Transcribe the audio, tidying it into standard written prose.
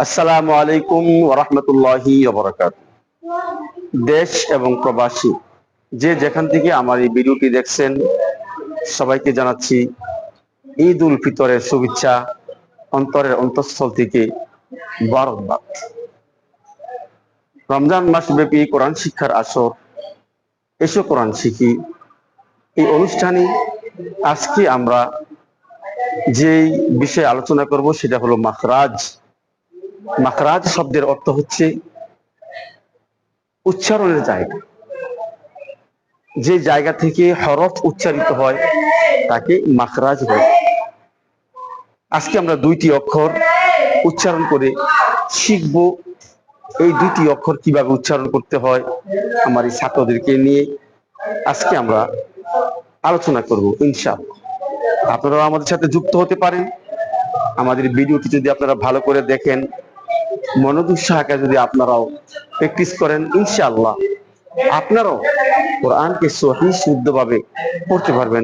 আসসালামু আলাইকুম ওয়া রাহমাতুল্লাহি ওয়া বারাকাতুহু। দেশ এবং প্রবাসী যে যেখান থেকে আমার এই ভিডিওটি দেখছেন সবাইকে জানাচ্ছি ঈদ উল ফিতরের শুভেচ্ছা অন্তরের অন্তঃস্থল থেকে মুবারকবাদ। রমজান মাসব্যাপী কোরআন শিক্ষার আসর এসো কোরআন শিখি এই অনুষ্ঠানে আজকে আমরা যেই বিষয়ে আলোচনা করব সেটা হলো মাখরাজ। মাখরাজ শব্দের অর্থ হচ্ছে উচ্চারণের জায়গা। যে জায়গা থেকে হরফ উচ্চারিত হয় তাকে মাখরাজ বলে। আজকে আমরা দুইটি অক্ষর উচ্চারণ করে শিখব। এই দুইটি অক্ষর কিভাবে উচ্চারণ করতে হয় আমার এই ছাত্রদেরকে নিয়ে আজকে আমরা আলোচনা করব ইনশাআল্লাহ। আপনারাও আমাদের সাথে যুক্ত হতে পারেন। আমাদের ভিডিওটি যদি আপনারা ভালো করে দেখেন, মনোযোগ সহকারে যদি আপনারাও প্র্যাকটিস করেন, ইনশাআল্লাহ আপনারাও কোরআনকে সহি শুদ্ধভাবে পড়তে পারবেন।